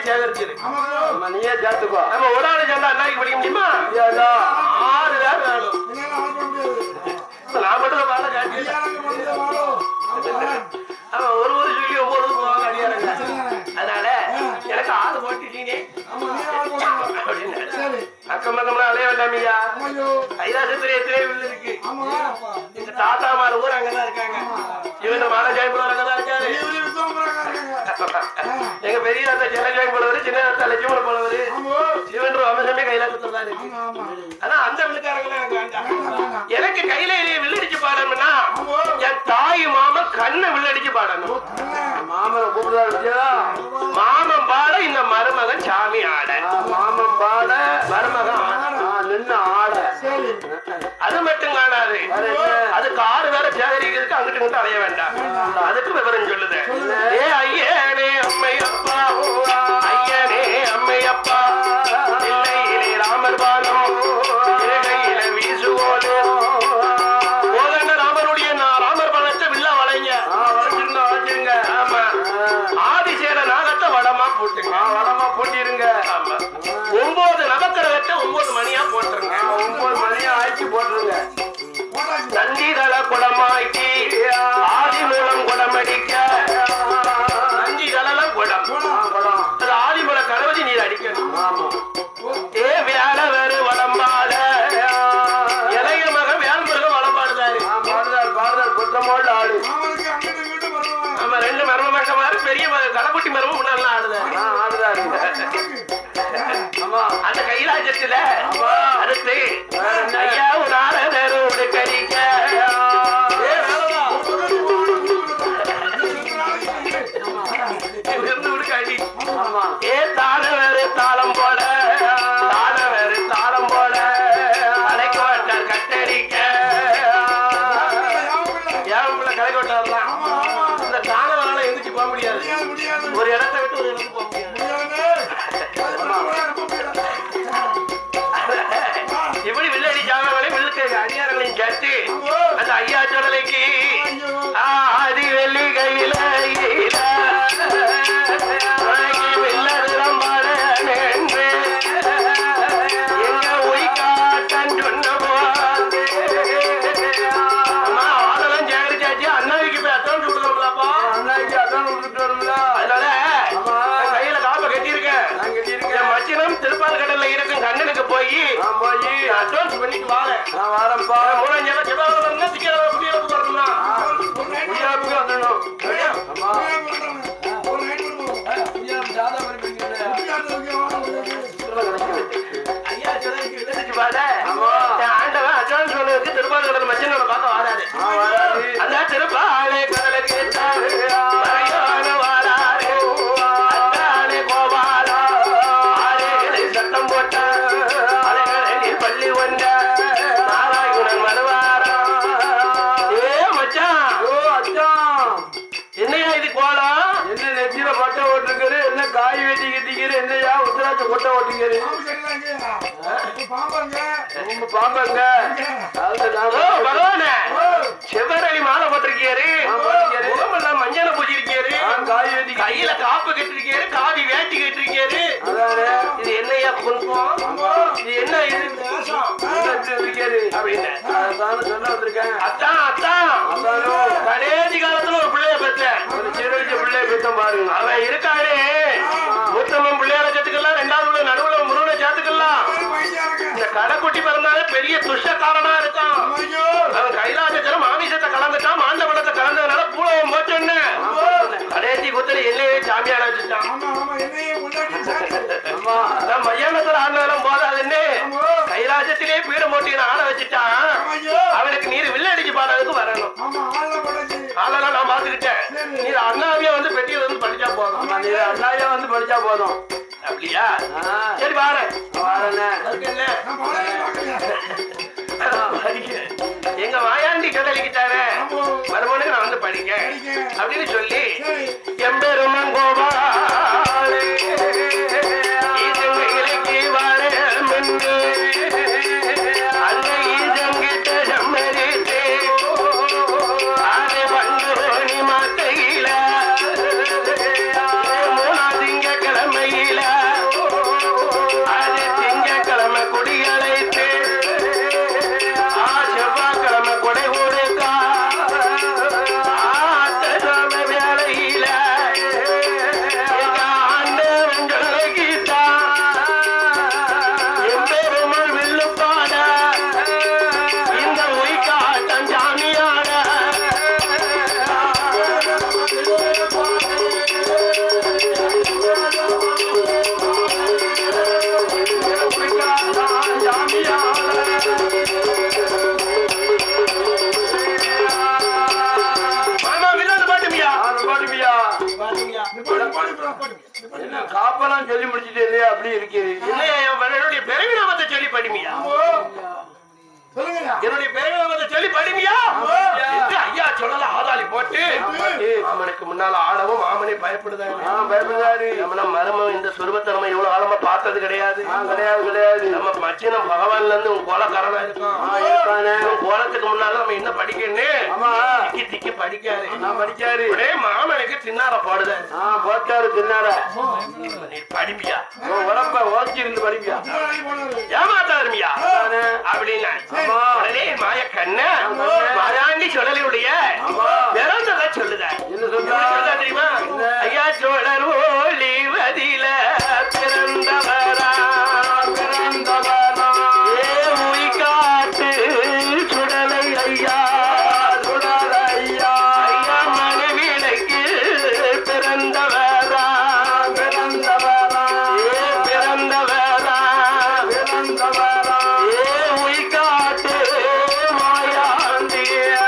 சேகரிச்சது. நீயே சேர்த்துக்கோ. நம்ம ஒரு ஆளு சேர்ந்தா அண்ணாக்கு படிக்க முடியுமா? 6 பேர் வேணும். நான் மட்டும் பாட காட்டி அவன் ஒரு சொல்லி 9 போவாங்க அடியாருங்க. அதனால எனக்கு 6 போட்டுட்டீங்க அக்கம் பக்கம்லாம் அலைய வேண்டாமியா. கைலாசத்துல எத்தனை வீடு இருக்கு. இந்த தாத்தா மாற ஊர் அங்கதான் இருக்காங்க. இவன் மாலை ஜாயின் அங்கதான் இருக்காரு. எங்க பெரிய தாத்தா ஜெயஜாயின் போலவரு, சின்ன தாத்தா லட்சுமண போலவரு, சிவன் அம்சமே கைலாசத்துல தான் இருக்கு. ஆனா அந்த விழுக்காரங்களும் எனக்கு வேண்டாம். எனக்கு கையில வில்லடிச்சு பாடணும்னா என் தாய் மாமன் கண்ணை வில்லடிச்சு பாடணும். மாமன் கூப்பிடுறா. மாமன் பாட இந்த மருமகன் சாமி ஆட, மாமன் பாட மருமகன் நின்று ஆட. அது மட்டும் காணாது. அதுக்கு 6 பேரை சேகரிக்கிறதுக்கு அங்கிட்டு இங்கிட்டு அலைய வேண்டாம். அதுக்கு விவரம் சொல்லுது. ஏ ஐயனே அம்மையப்பா, ஐயனே அம்மையப்பா, இல்லையிலே ராமர் பாலம், இலகையில வீசுவோடு போதண்ட ராமருடைய ராமர் பாலத்தை வில்ல வளைங்க. ஆமா, ஆதிசேன நாகத்தை வடமா போட்டுங்க. வடமா போட்டிருங்க. ஆமா, 9 நவக்கிரகத்தை 9 மணியா போட்டுருங்க. 9 மணியா ஆக்கி போட்டுருங்க. நந்திதள குடமாக்கி ஆதி மூலம் குடமடிக்க. நந்திதளம் குடம், அது ஆதிமூல கணவதி நீர் அடிக்கணும். ஏ வேலை வேறு வடம்பாட இளைய மகன் வேல்முருகன் வடம்பாடுதாரு. பாடுதார் குற்றமோடு ஆடு. நம்ம 2 மர்ம மகமாரு பெரிய கலக்குட்டி மரமும் முன்னாள் ஆடுதாரு. அந்த கைலாசத்துல அடுத்து ஐயா ஒரு ஆரோடு கறிக்க ஏ தான வேறு தாளம் போட, தான வேறு தாளம் போட கலைக்கு வாட்டார் கட்டடிக்க. ஏன் கலைக்கு வாட்டார்லாம் இந்த தானவரால எந்திரிச்சு போக முடியாது. ஒரு இடத்தை விட்டு ஒரு இடத்துக்கு போக முடியாது. இப்படி வில்லடி சாமங்களை வில்லுக்கு அடியாரங்களையும் சேர்த்து அந்த ஐயா சொடலைக்கு ஆதி வெள்ளி கையில திருப்பால் கடல்ல இருக்கும் கண்ணனுக்கு போய் அட்வான்ஸ் பண்ணிட்டு வாங்க. நான் வரேன்ப்பா. 3 ஆண்டவன் அட்வான்ஸ் பண்ணுறதுக்கு திருப்பால் கடல் மச்சனோட பார்க்க வராது. அந்த திருப்பாலை கடலுக்கு கொட்டை ஓட்டிக்கிறது பாம்பங்க. பகவான செவ்வரளி மாலை போட்டிருக்காரு, முகமெல்லாம் மஞ்சள பூஜிருக்காரு, கையில காப்பு கட்டிருக்காரு, காவி வேட்டி கட்டிருக்காரு. இது என்னையா குடும்பம்? இது என்ன இது அப்படின்னு சொல்ல வந்திருக்கேன். அத்தான் அத்தான் கடைசி காலத்துல ஒரு பிள்ளைய பெற்றேன், ஒரு சிறு வயசு பிள்ளைய பெற்றேன் பாருங்க. அவன் இருக்காரு மூத்தமன் பிள்ளையார சேர்த்துக்கலாம், 2வது நடுவுல முருகனை சேர்த்துக்கலாம். இந்த கடைக்குட்டி பிறந்தாலே பெரிய துஷ்டக்காரனா இருக்கான். அவன் கைலாசத்துல மாமிசத்தை கலந்துட்டான், மாண்ட பழத்தை கலந்ததுனால பூலவம் போச்சுன்னு கடைசி குத்துல எல்லையே சாமியார வச்சுட்டான். மையானத்துல ஆண்டவரம் போதாதுன்னு கைலாசத்திலே பீடம் போட்டு ஆட வச்சுட்டான். அவனுக்கு நீர் வில்ல அடிச்சு பாடுறதுக்கு வரணும். அதெல்லாம் நான் பாத்துக்கிட்டேன். நீர் அண்ணாவியா வந்து பெட்டியில வந்து படிச்சா போதும். அண்ணாவியா வந்து படிச்சா போதும். அப்படியா? சரி பாரு. எங்க மாயாண்டி கடலிக்கிட்டாரு மறுபடியும் நான் வந்து படிக்க அப்படின்னு சொல்லி எம்பெருமன் கோபாலே இலக்கி வாழ அந்த ஈசங்கிட்ட சம்மதித்து அதை பண்பு மாத்தையில 3ஆம் திங்கட்கிழமையில அப்பெல்லாம் சொல்லி முடிச்சுட்டு இல்லையா அப்படி இருக்குது இல்லையா என்னுடைய பிறவி நாமத்தை சொல்லி படிமியா என்னுடைய பிறவி நாமத்தை சொல்லி படிமியா என்று ஐயா சொல்லல ஆதாளி போட்டு அவனுக்கு முன்னால ஆடவும் மாமனே பயப்படுதாரு மரும இந்த சுருபத்தை நம்ம இவ்வளவு ஆழமா பார்த்தது கிடையாது கிடையாது நம்ம மச்சினம் பகவான்ல இருந்து உன் கோலக்காரனா இருக்கும் கோலத்துக்கு முன்னால நம்ம என்ன படிக்கணும் திக்கி திக்கி படிக்காரு ஒரே மாமனுக்கு தின்னார போட்டாரு தின்னார படிப்பியா உடம்ப ஓக்கி இருந்து படிப்பியா ஏமாத்தாருமியா அப்படின்னா உடனே மாய கண்ண மாயாண்டி சொல்லலையுடைய பிறந்தத சொல்லுத தெரியுமா ஐயா சோழர் ஒளிவதில பிறந்தவரா ஏ உயிக்காட்டு சுடலை ஐயா ஐயா மனைவிலைக்கு பிறந்தவரா ஏ பிறந்தவரா ஏ உயிக்காட்டு மாயாண்டியா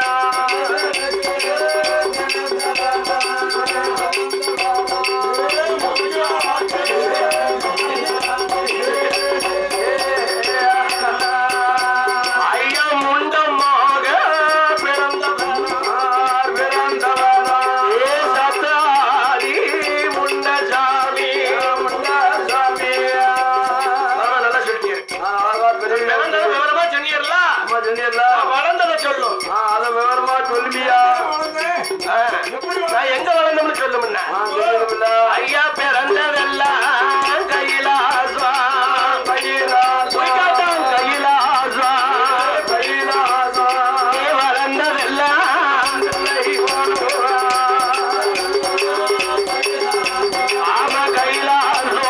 ஐயா முண்டமாக பிறந்தவர் ஏ சத்தாரி முண்டசாமி நல்லா சொல்லிட்டு விவரமா சொன்னீர்ல வளர்ந்ததை சொல்லும் அதை விவரமா சொல்லுவியா நான் எங்க வளர்ந்தோம்னு சொல்லுமுன்னா ஐயா பிறந்ததெல்லாம் கைலாசா வளர்ந்ததெல்லாம் ஆமா கைலாசோ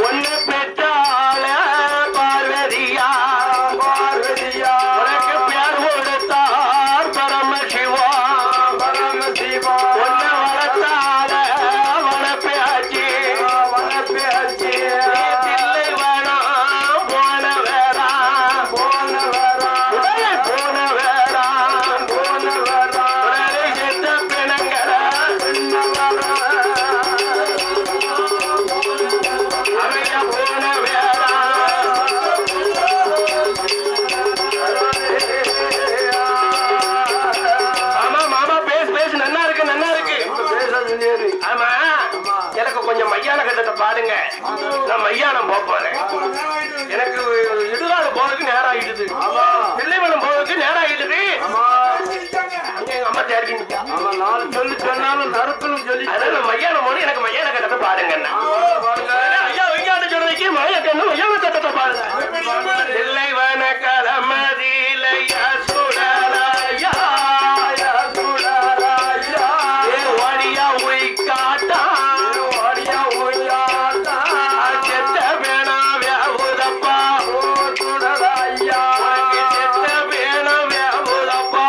ஒன்னு பெற்றால பார்வதியா உனக்கு பேர் கொடுத்தார் பரமசிவா ஒன்ன வளர்த்தால வளர்ப்பியாச்சி தில்லை வேணாம் போன வேறா உடனே போன வேறா உடனே செத்த பிணங்கர அவைய போன வேறா ஆமா மாமா பேசு நல்லா இருக்கு ஆமா எனக்கு கொஞ்சம் மையான கட்டத்தை பாருங்க நான் மையானம் போறேன் எனக்கு இடுகாடு போறதுக்கு நேரம் ஆயிடுது பிள்ளைவனம் போறதுக்கு நேரம் ஆயிடுது அங்க எங்க அம்மா தேடி சொல்லி சொன்னாலும் நறுக்கணும் சொல்லி அதான் மையானம் போது எனக்கு மையான கட்டத்தை பாருங்க ஐயா வைக்காட்டு சொல்றதுக்கு மைய கண்ணு மையான கட்டத்தை பாருங்க பிள்ளைவன கலமதிலையா சுடலையா ஓடியா உயிக்காட்டா செத்த பேனா வியாபுதப்பா செத்த பேனா வியாபுதப்பா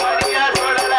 ஓடியா சுடல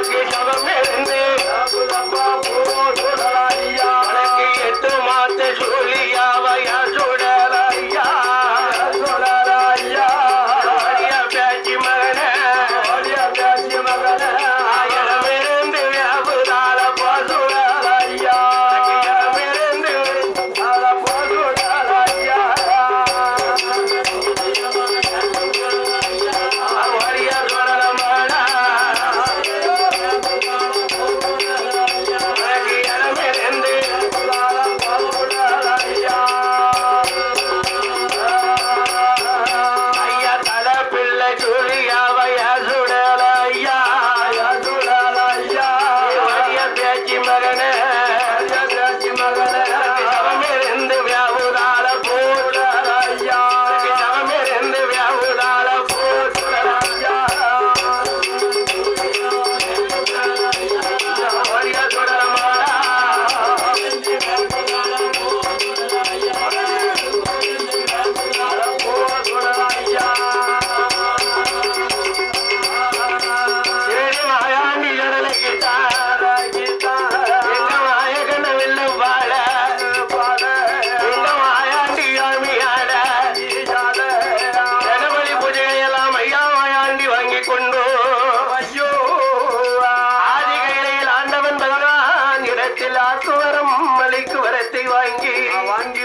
உனக்கு சபம் இருந்து உனக்கு 8 மாத்த சொல்லியாவையா சுடலையா பேச்சு மகனே ஆயிரமிருந்து வியாபுதால போசுடலையா ஆயிரமிருந்து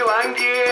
வாங்கி